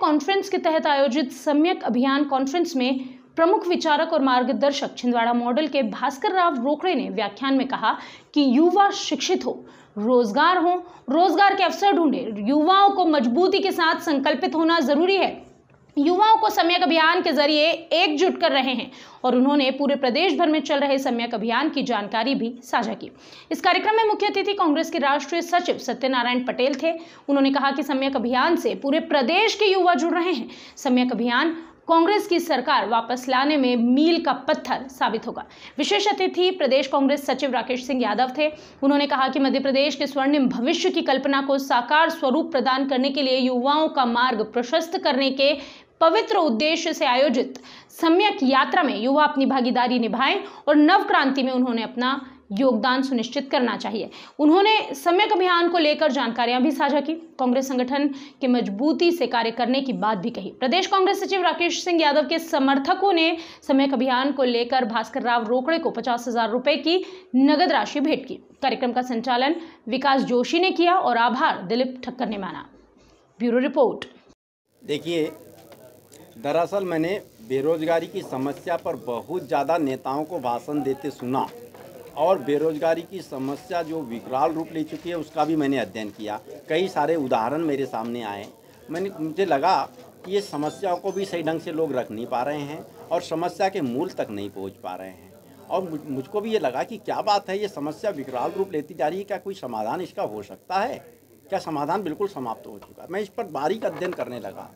Conference के तहत आयोजित सम्यक अभियान कॉन्फ्रेंस में प्रमुख विचारक और मार्गदर्शक छिंदवाड़ा मॉडल के भास्कर राव रोकड़े ने व्याख्यान में कहा कि युवा शिक्षित हो, रोजगार के अवसर ढूंढे, युवाओं को मजबूती के साथ संकल्पित होना जरूरी है। युवाओं को सम्यक अभियान के जरिए एकजुट कर रहे हैं और उन्होंने पूरे प्रदेश भर में चल रहे सम्यक अभियान की जानकारी भी साझा की। इस कार्यक्रम में मुख्य अतिथि कांग्रेस के राष्ट्रीय सचिव सत्यनारायण पटेल थे। उन्होंने कहा कि सम्यक अभियान से पूरे प्रदेश के युवा जुड़ रहे हैं। सम्यक अभियान कांग्रेस की सरकार वापस लाने में मील का पत्थर साबित होगा। विशेष अतिथि प्रदेश कांग्रेस सचिव राकेश सिंह यादव थे। उन्होंने कहा कि मध्य प्रदेश के स्वर्णिम भविष्य की कल्पना को साकार स्वरूप प्रदान करने के लिए युवाओं का मार्ग प्रशस्त करने के पवित्र उद्देश्य से आयोजित सम्यक यात्रा में युवा अपनी भागीदारी निभाएं और नव क्रांति में उन्होंने अपना योगदान सुनिश्चित करना चाहिए। उन्होंने सम्यक अभियान को लेकर जानकारियां भी साझा की। कांग्रेस संगठन के मजबूती से कार्य करने की बात भी कही। प्रदेश कांग्रेस सचिव राकेश सिंह यादव के समर्थकों ने सम्यक अभियान को लेकर भास्कर राव रोकड़े को 50,000 रुपए की नगद राशि भेंट की। कार्यक्रम का संचालन विकास जोशी ने किया और आभार दिलीप ठक्कर ने माना। Bureau report. देखिए, दरअसल मैंने बेरोजगारी की समस्या पर बहुत ज़्यादा नेताओं को भाषण देते सुना और बेरोजगारी की समस्या जो विकराल रूप ले चुकी है उसका भी मैंने अध्ययन किया। कई सारे उदाहरण मेरे सामने आए। मुझे लगा कि ये समस्याओं को भी सही ढंग से लोग रख नहीं पा रहे हैं और समस्या के मूल तक नहीं पहुंच पा रहे हैं। और मुझको भी ये लगा कि क्या बात है, ये समस्या विकराल रूप लेती जा रही है, क्या कोई समाधान इसका हो सकता है? क्या समाधान बिल्कुल समाप्त हो चुका है? मैं इस पर बारीक अध्ययन करने लगा।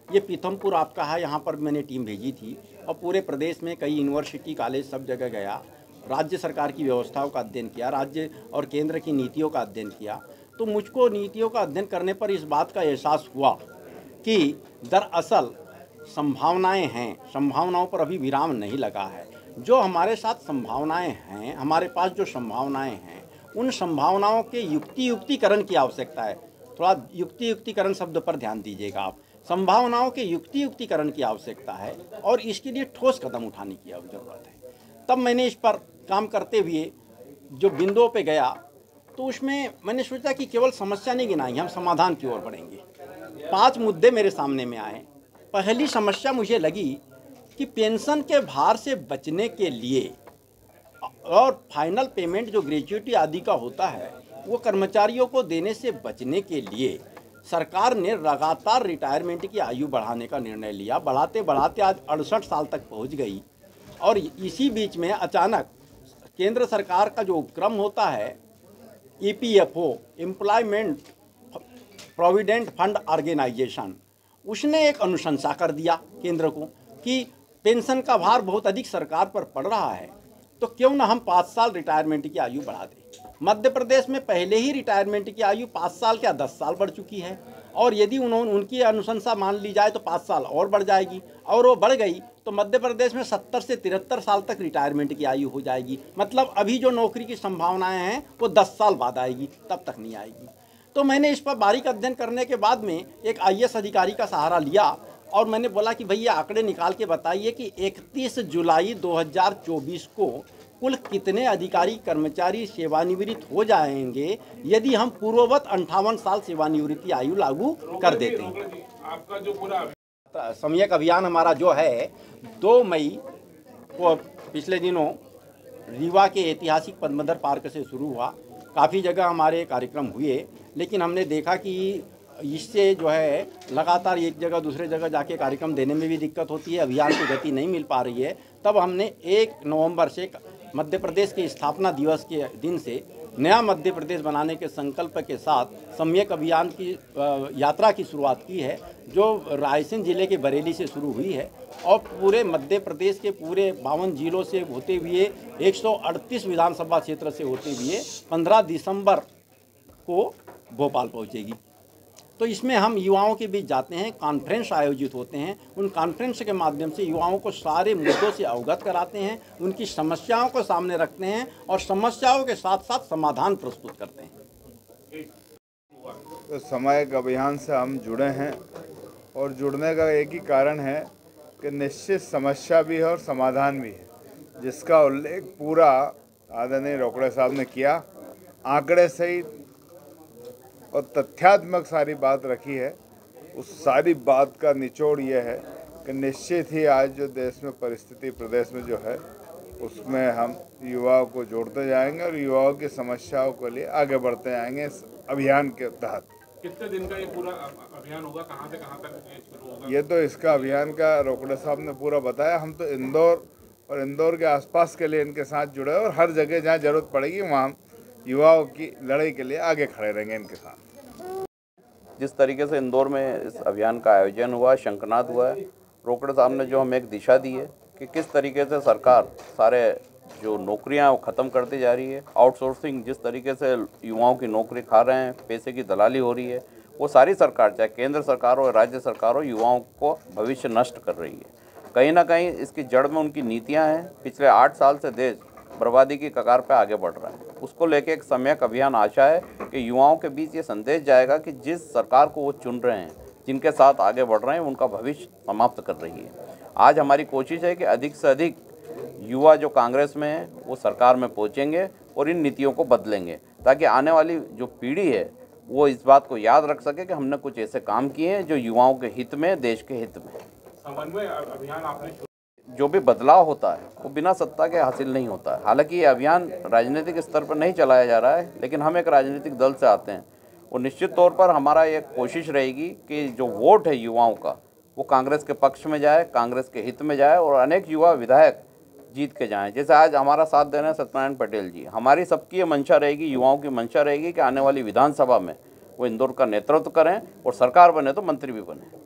ये पीथमपुर आपका है, यहाँ पर मैंने टीम भेजी थी और पूरे प्रदेश में कई यूनिवर्सिटी, कॉलेज सब जगह गया। राज्य सरकार की व्यवस्थाओं का अध्ययन किया, राज्य और केंद्र की नीतियों का अध्ययन किया। तो मुझको नीतियों का अध्ययन करने पर इस बात का एहसास हुआ कि दरअसल संभावनाएं हैं, संभावनाओं पर अभी विराम नहीं लगा है। जो हमारे साथ संभावनाएं हैं, हमारे पास जो संभावनाएं हैं, उन संभावनाओं के युक्तिकरण की आवश्यकता है। थोड़ा युक्तिकरण शब्द पर ध्यान दीजिएगा आप। संभावनाओं के युक्तिकरण की आवश्यकता है और इसके लिए ठोस कदम उठाने की ज़रूरत है। तब मैंने इस पर काम करते हुए जो बिंदुओं पे गया तो उसमें मैंने सोचा कि केवल समस्या नहीं गिनाएंगे, हम समाधान की ओर बढ़ेंगे। 5 मुद्दे मेरे सामने में आए। पहली समस्या मुझे लगी कि पेंशन के भार से बचने के लिए और फाइनल पेमेंट जो ग्रेच्युटी आदि का होता है वो कर्मचारियों को देने से बचने के लिए सरकार ने लगातार रिटायरमेंट की आयु बढ़ाने का निर्णय लिया। बढ़ाते बढ़ाते आज 68 साल तक पहुंच गई और इसी बीच में अचानक केंद्र सरकार का जो उपक्रम होता है EPFO, employment provident fund organisation, उसने एक अनुशंसा कर दिया केंद्र को कि पेंशन का भार बहुत अधिक सरकार पर पड़ रहा है, तो क्यों ना हम 5 साल रिटायरमेंट की आयु बढ़ा दें। मध्य प्रदेश में पहले ही रिटायरमेंट की आयु 5 साल क्या 10 साल बढ़ चुकी है और यदि उनकी अनुशंसा मान ली जाए तो 5 साल और बढ़ जाएगी और वो बढ़ गई तो मध्य प्रदेश में 70 से 73 साल तक रिटायरमेंट की आयु हो जाएगी। मतलब अभी जो नौकरी की संभावनाएं हैं वो 10 साल बाद आएगी, तब तक नहीं आएगी। तो मैंने इस पर बारीक अध्ययन करने के बाद में एक IAS अधिकारी का सहारा लिया और मैंने बोला कि भैया आंकड़े निकाल के बताइए कि 31 जुलाई 2024 को कुल कितने अधिकारी कर्मचारी सेवानिवृत्त हो जाएंगे यदि हम पूर्ववत 58 साल सेवानिवृत्ति आयु लागू कर देते हैं। आपका जो पूरा सम्यक अभियान हमारा जो है 2 मई को पिछले दिनों रीवा के ऐतिहासिक पद्मधर पार्क से शुरू हुआ। काफ़ी जगह हमारे कार्यक्रम हुए, लेकिन हमने देखा कि इससे जो है लगातार एक जगह दूसरे जगह जाके कार्यक्रम देने में भी दिक्कत होती है, अभियान की गति नहीं मिल पा रही है। तब हमने 1 नवंबर से मध्य प्रदेश के स्थापना दिवस के दिन से नया मध्य प्रदेश बनाने के संकल्प के साथ सम्यक अभियान की यात्रा की शुरुआत की है, जो रायसेन जिले के बरेली से शुरू हुई है और पूरे मध्य प्रदेश के पूरे 52 जिलों से होते हुए 138 विधानसभा क्षेत्र से होते हुए 15 दिसंबर को भोपाल पहुंचेगी। तो इसमें हम युवाओं के बीच जाते हैं, कॉन्फ्रेंस आयोजित होते हैं, उन कॉन्फ्रेंस के माध्यम से युवाओं को सारे मुद्दों से अवगत कराते हैं, उनकी समस्याओं को सामने रखते हैं और समस्याओं के साथ साथ समाधान प्रस्तुत करते हैं। तो सम्यक अभियान से हम जुड़े हैं और जुड़ने का एक ही कारण है कि निश्चित समस्या भी है और समाधान भी है, जिसका उल्लेख पूरा आदरणीय रोकड़े साहब ने किया। आंकड़े सहित और तथ्यात्मक सारी बात रखी है, उस सारी बात का निचोड़ ये है कि निश्चित ही आज जो देश में परिस्थिति प्रदेश में जो है उसमें हम युवाओं को जोड़ते जाएंगे और युवाओं की समस्याओं के लिए आगे बढ़ते जाएंगे इस अभियान के तहत। कितने दिन का ये पूरा अभियान होगा, कहाँ से कहाँ तक ये शुरू होगा? ये तो इसका अभियान का रोकड़े साहब ने पूरा बताया। हम तो इंदौर और इंदौर के आसपास के लिए इनके साथ जुड़े और हर जगह जहाँ जरूरत पड़ेगी वहाँ युवाओं की लड़ाई के लिए आगे खड़े रहेंगे इनके साथ। जिस तरीके से इंदौर में इस अभियान का आयोजन हुआ, शंखनाद हुआ है, रोकड़े साहब ने जो हमें एक दिशा दी है कि किस तरीके से सरकार सारे जो नौकरियां वो ख़त्म करती जा रही है, आउटसोर्सिंग जिस तरीके से युवाओं की नौकरी खा रहे हैं, पैसे की दलाली हो रही है, वो सारी सरकार चाहे केंद्र सरकार हो राज्य सरकार हो युवाओं को भविष्य नष्ट कर रही है। कहीं ना कहीं इसकी जड़ में उनकी नीतियां हैं। पिछले 8 साल से देश बर्बादी की कगार पर आगे बढ़ रहा है। उसको लेके एक सम्यक अभियान आशा है कि युवाओं के बीच ये संदेश जाएगा कि जिस सरकार को वो चुन रहे हैं, जिनके साथ आगे बढ़ रहे हैं, उनका भविष्य समाप्त कर रही है। आज हमारी कोशिश है कि अधिक से अधिक युवा जो कांग्रेस में है वो सरकार में पहुंचेंगे और इन नीतियों को बदलेंगे, ताकि आने वाली जो पीढ़ी है वो इस बात को याद रख सके कि हमने कुछ ऐसे काम किए हैं जो युवाओं के हित में, देश के हित में। समन्वय अभियान आपने जो भी बदलाव होता है वो बिना सत्ता के हासिल नहीं होता है। हालांकि ये अभियान राजनीतिक स्तर पर नहीं चलाया जा रहा है, लेकिन हम एक राजनीतिक दल से आते हैं और निश्चित तौर पर हमारा ये कोशिश रहेगी कि जो वोट है युवाओं का वो कांग्रेस के पक्ष में जाए, कांग्रेस के हित में जाए और अनेक युवा विधायक जीत के जाएं। जैसे आज हमारा साथ दे रहे हैं सत्यनारायण पटेल जी, हमारी सबकी ये मंशा रहेगी, युवाओं की मंशा रहेगी कि आने वाली विधानसभा में वो इंदौर का नेतृत्व करें और सरकार बने तो मंत्री भी बने।